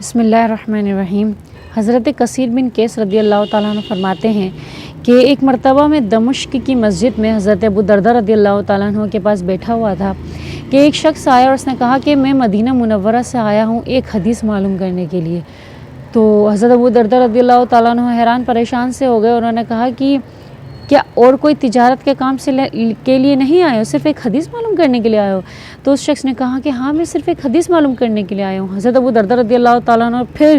بسم اللہ الرحمن الرحیم۔ حضرت کثیر بن قیس رضی اللہ تعالیٰ عنہ فرماتے ہیں کہ ایک مرتبہ میں دمشق کی مسجد میں حضرت ابو دردہ رضی اللہ تعالیٰ عنہ کے پاس بیٹھا ہوا تھا کہ ایک شخص آیا اور اس نے کہا کہ میں مدینہ منورہ سے آیا ہوں ایک حدیث معلوم کرنے کے لیے۔ تو حضرت ابو دردہ رضی اللہ تعالیٰ عنہ حیران پریشان سے ہو گئے۔ انہوں نے کہا کہ کیا اور کوئی تجارت کے کام کے لیے نہیں آئے ہو، صرف ایک حدیث معلوم کرنے کے لیے آئے ہو؟ تو اس شخص نے کہا کہ ہاں میں صرف ایک حدیث معلوم کرنے کے لیے آیا ہوں۔ حضرت ابو دردہ رضی اللہ تعالیٰ عنہ پھر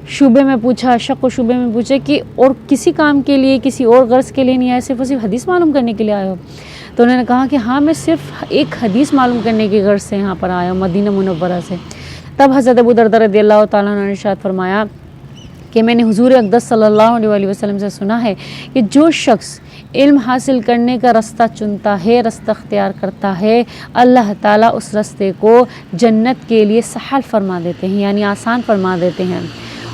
شعبے میں پوچھا، شک و شعبے میں پوچھا کہ اور کسی کام کے لیے، کسی اور غرض کے لیے نہیں آئے، صرف حدیث معلوم کرنے کے لیے آئے ہو؟ تو انہوں نے کہا کہ ہاں میں صرف ایک حدیث معلوم کرنے کی غرض سے یہاں پر آیا ہوں، مدینہ منورہ سے۔ تب حضرت ابو دردہ رضی اللہ تعالیٰ عنہ نے ارشاد فرمایا کہ میں نے حضور اقدس صلی اللہ علیہ وسلم سے سنا ہے کہ جو شخص علم حاصل کرنے کا رستہ چنتا ہے، رستہ اختیار کرتا ہے، اللہ تعالیٰ اس رستے کو جنت کے لیے سہل فرما دیتے ہیں، یعنی آسان فرما دیتے ہیں،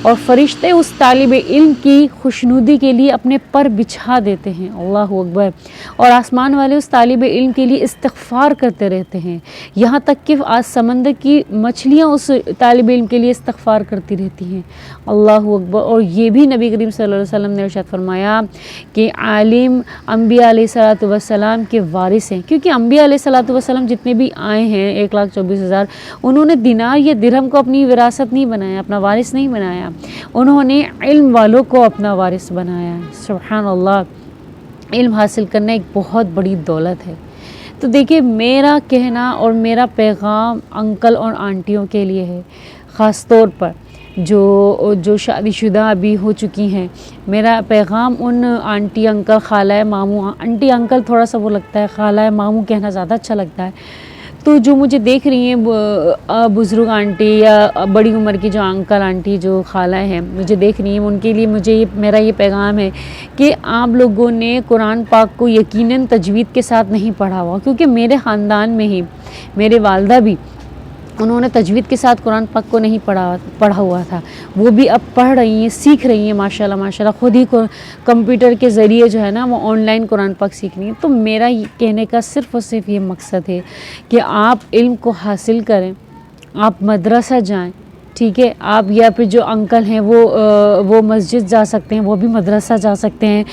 اور فرشتے اس طالب علم کی خوشنودی کے لیے اپنے پر بچھا دیتے ہیں، اللہ اکبر، اور آسمان والے اس طالب علم کے لیے استغفار کرتے رہتے ہیں، یہاں تک کہ آج سمندر کی مچھلیاں اس طالب علم کے لیے استغفار کرتی رہتی ہیں، اللہ اکبر۔ اور یہ بھی نبی کریم صلی اللہ علیہ وسلم نے ارشاد فرمایا کہ عالم انبیاء علیہ الصلوۃ والسلام کے وارث ہیں، کیونکہ انبیاء علیہ الصلوۃ والسلام جتنے بھی آئے ہیں 1,24,000، انہوں نے دینار یا درہم کو اپنی وراثت نہیں بنایا، اپنا وارث نہیں بنایا، انہوں نے علم والوں کو اپنا وارث بنایا۔ سبحان اللہ، علم حاصل کرنا ایک بہت بڑی دولت ہے۔ تو دیکھیے، میرا کہنا اور میرا پیغام انکل اور آنٹیوں کے لیے ہے، خاص طور پر جو شادی شدہ ابھی ہو چکی ہیں۔ میرا پیغام ان آنٹی انکل، خالہ ماموں، آنٹی انکل تھوڑا سا وہ لگتا ہے، خالہ ماموں کہنا زیادہ اچھا لگتا ہے، تو جو مجھے دیکھ رہی ہیں بزرگ آنٹی یا بڑی عمر کی جو انکل آنٹی جو خالہ ہیں مجھے دیکھ رہی ہیں، ان کے لیے میرا یہ پیغام ہے کہ آپ لوگوں نے قرآن پاک کو یقیناً تجوید کے ساتھ نہیں پڑھا ہوا، کیونکہ میرے خاندان میں ہی میرے والدہ بھی انہوں نے تجوید کے ساتھ قرآن پاک کو نہیں پڑھا ہوا تھا، وہ بھی اب پڑھ رہی ہیں، سیکھ رہی ہیں، ماشاءاللہ ماشاءاللہ، خود ہی کمپیوٹر کے ذریعے جو ہے نا وہ آن لائن قرآن پاک سیکھ رہی ہیں۔ تو میرا کہنے کا صرف اور صرف یہ مقصد ہے کہ آپ علم کو حاصل کریں، آپ مدرسہ جائیں، ٹھیک ہے، آپ یا پھر جو انکل ہیں وہ مسجد جا سکتے ہیں، وہ بھی مدرسہ جا سکتے ہیں،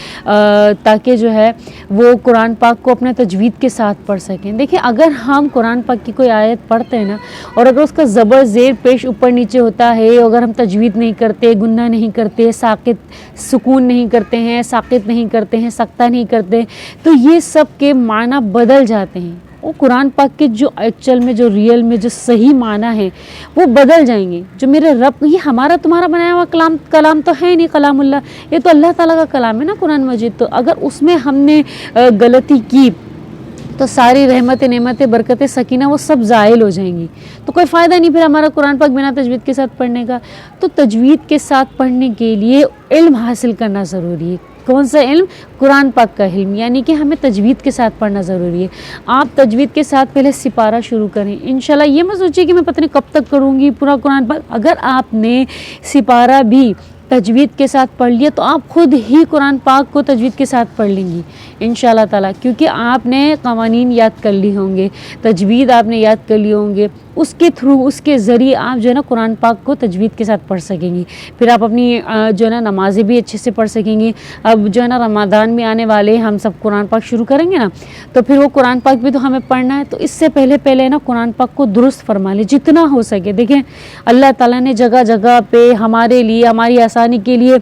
تاکہ جو ہے وہ قرآن پاک کو اپنے تجوید کے ساتھ پڑھ سکیں۔ دیکھیں، اگر ہم قرآن پاک کی کوئی آیت پڑھتے ہیں نا، اور اگر اس کا زبر زیر پیش اوپر نیچے ہوتا ہے، اگر ہم تجوید نہیں کرتے، گنہ نہیں کرتے، ساکت سکون نہیں کرتے ہیں، ساکت نہیں کرتے ہیں، سکتہ نہیں کرتے، تو یہ سب کے معنی بدل جاتے ہیں، وہ قرآن پاک کے جو ایکچول میں، جو ریئل میں جو صحیح معنی ہے وہ بدل جائیں گے۔ جو میرے رب، یہ ہمارا تمہارا بنایا ہوا کلام تو ہے نہیں، کلام اللہ، یہ تو اللہ تعالیٰ کا کلام ہے نا قرآن مجید، تو اگر اس میں ہم نے غلطی کی تو ساری رحمت، نعمت، برکت، سکینہ وہ سب زائل ہو جائیں گی، تو کوئی فائدہ نہیں پھر ہمارا قرآن پاک بنا تجوید کے ساتھ پڑھنے کا۔ تو تجوید کے ساتھ پڑھنے کے لیے علم حاصل کرنا ضروری ہے۔ کون سا علم؟ قرآن پاک کا علم، یعنی کہ ہمیں تجوید کے ساتھ پڑھنا ضروری ہے۔ آپ تجوید کے ساتھ پہلے سپارہ شروع کریں، انشاءاللہ یہ مت سوچیے کہ میں پتہ نہیں کب تک کروں گی پورا قرآن پاک۔ اگر آپ نے سپارہ بھی تجوید کے ساتھ پڑھ لیا تو آپ خود ہی قرآن پاک کو تجوید کے ساتھ پڑھ لیں گی انشاءاللہ تعالیٰ، کیونکہ آپ نے قوانین یاد کر لی ہوں گے، تجوید آپ نے یاد کر لی ہوں گے، اس کے تھرو، اس کے ذریعے آپ جو ہے نا قرآن پاک کو تجوید کے ساتھ پڑھ سکیں گی۔ پھر آپ اپنی جو ہے نا نمازیں بھی اچھے سے پڑھ سکیں گی۔ اب جو ہے نا رمضان میں آنے والے ہم سب قرآن پاک شروع کریں گے نا، تو پھر وہ قرآن پاک بھی تو ہمیں پڑھنا ہے، تو اس سے پہلے نا قرآن پاک کو درست فرما لیں جتنا ہو سکے۔ دیکھیں، اللہ تعالیٰ نے جگہ جگہ پہ ہمارے لیے، ہماری آسانی کے لیے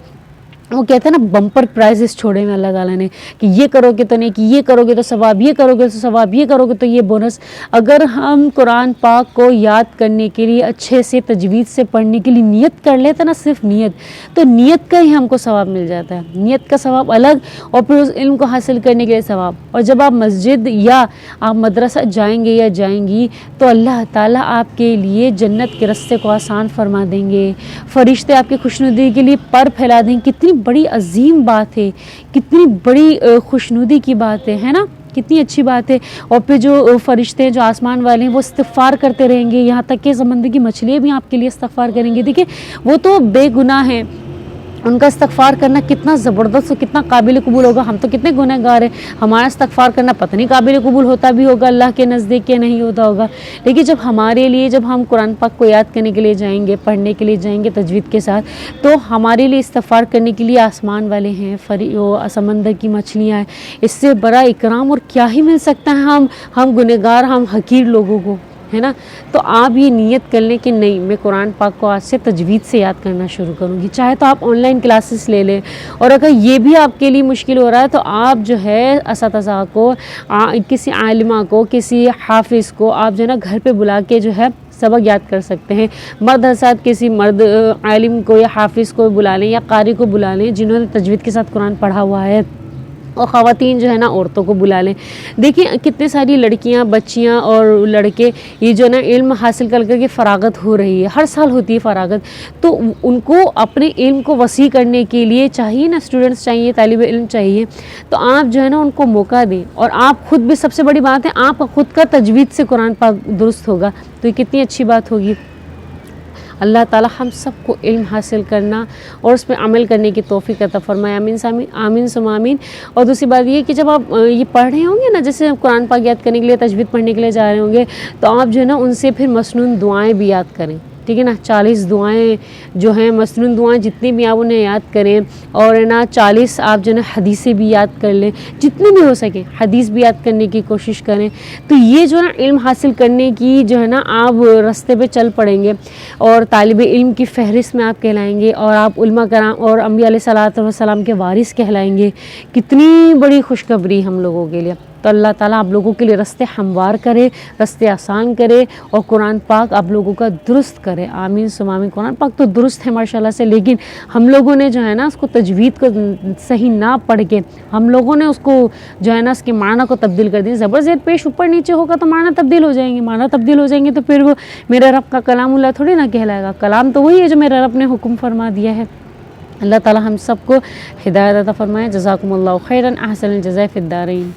وہ کہتے ہیں نا بمپر پرائزز چھوڑے ہیں اللہ تعالیٰ نے، کہ یہ کرو گے تو نہیں، کہ یہ کرو گے تو ثواب، یہ کرو گے تو ثواب، یہ کرو گے تو یہ بونس۔ اگر ہم قرآن پاک کو یاد کرنے کے لیے اچھے سے تجوید سے پڑھنے کے لیے نیت کر لیتے نا، صرف نیت، تو نیت کا ہی ہم کو ثواب مل جاتا ہے، نیت کا ثواب الگ، اور پھر اس علم کو حاصل کرنے کے لیے ثواب۔ اور جب آپ مسجد یا آپ مدرسہ جائیں گے یا جائیں گی تو اللہ تعالیٰ آپ کے لیے جنت کے راستے کو آسان فرما دیں گے، فرشتے آپ کی خوشنودی کے لیے پر پھیلا دیں گے۔ کتنی بڑی عظیم بات ہے، کتنی بڑی خوشنودی کی بات ہے نا، کتنی اچھی بات ہے۔ اور پھر جو فرشتے ہیں، جو آسمان والے ہیں، وہ استغفار کرتے رہیں گے، یہاں تک کہ سمندر کی مچھلیاں بھی آپ کے لیے استغفار کریں گے۔ دیکھیں، وہ تو بے گناہ ہیں، ان کا استغفار کرنا کتنا زبردست اور کتنا قابل قبول ہوگا. ہم تو کتنے گنہگار ہیں, ہمارا استغفار کرنا پتہ نہیں قابل قبول ہوتا بھی ہوگا اللہ کے نزدیک کہ نہیں ہوتا ہوگا. لیکن جب ہمارے لیے, جب ہم قرآن پاک کو یاد کرنے کے لیے جائیں گے, پڑھنے کے لیے جائیں گے تجوید کے ساتھ, تو ہمارے لیے استغفار کرنے کے لیے آسمان والے ہیں, سمندر کی مچھلیاں ہیں. اس سے بڑا اکرام اور کیا ہی مل سکتا ہے ہم گنہگار, ہم حقیر لوگوں کو, ہے نا. تو آپ یہ نیت کر لیں کہ نہیں, میں قرآن پاک کو آج سے تجوید سے یاد کرنا شروع کروں گی. چاہے تو آپ آن لائن کلاسز لے لیں, اور اگر یہ بھی آپ کے لیے مشکل ہو رہا ہے تو آپ جو ہے اساتذہ کو, کسی عالمہ کو, کسی حافظ کو آپ جو ہے نا گھر پہ بلا کے جو ہے سبق یاد کر سکتے ہیں. مرد حضرات کسی مرد عالم کو یا حافظ کو بلا لیں یا قاری کو بلا لیں جنہوں نے تجوید کے ساتھ قرآن پڑھا ہوا ہے, اور خواتین جو ہے نا عورتوں کو بلا لیں. دیکھیں کتنے ساری لڑکیاں, بچیاں اور لڑکے یہ جو ہے نا علم حاصل کر کے فراغت ہو رہی ہے, ہر سال ہوتی ہے فراغت, تو ان کو اپنے علم کو وسیع کرنے کے لیے چاہیے نا, اسٹوڈنٹس چاہیے, طالب علم چاہیے, تو آپ جو ہے نا ان کو موقع دیں. اور آپ خود بھی, سب سے بڑی بات ہے, آپ خود کا تجوید سے قرآن پاک درست ہوگا تو یہ کتنی اچھی بات ہوگی. اللہ تعالی ہم سب کو علم حاصل کرنا اور اس پہ عمل کرنے کی توفیق عطا فرمائے. آمین ثم آمین. اور دوسری بات یہ کہ جب آپ یہ پڑھ رہے ہوں گے نا, جیسے قرآن پاک یاد کرنے کے لیے, تجوید پڑھنے کے لیے جا رہے ہوں گے, تو آپ جو ہے نا ان سے پھر مسنون دعائیں بھی یاد کریں, ٹھیک ہے نا. 40 دعائیں جو ہیں مسنون دعائیں جتنی بھی آپ انہیں یاد کریں, اور نا 40 آپ جو ہے نا حدیثیں بھی یاد کر لیں, جتنی بھی ہو سکے حدیث بھی یاد کرنے کی کوشش کریں. تو یہ جو ہے نا علم حاصل کرنے کی جو ہے نا آپ راستے پہ چل پڑیں گے, اور طالب علم کی فہرست میں آپ کہلائیں گے, اور آپ علماء کرام اور انبیاء علیہ الصلوۃ والسلام کے وارث کہلائیں گے. کتنی بڑی خوشخبری ہم لوگوں کے لیے. تو اللہ تعالیٰ آپ لوگوں کے لیے راستے ہموار کرے, راستے آسان کرے, اور قرآن پاک آپ لوگوں کا درست کرے. آمین ثم آمین. قرآن پاک تو درست ہے ماشاءاللہ سے, لیکن ہم لوگوں نے جو ہے نا اس کو تجوید کو صحیح نہ پڑھ کے, ہم لوگوں نے اس کو جو ہے نا اس کے معنی کو تبدیل کر دیا. زبر زیر پیش اوپر نیچے ہوگا تو معنی تبدیل ہو جائیں گے, معنی تبدیل ہو جائیں گے تو پھر وہ میرے رب کا کلام اللہ تھوڑی نہ کہلائے گا. کلام تو وہی ہے جو میرے رب نے حکم فرما دیا ہے. اللہ تعالیٰ ہم سب کو ہدایت عطا فرمائے. جزاکم اللہ خیرا, احسن الجزاء فی الدارین.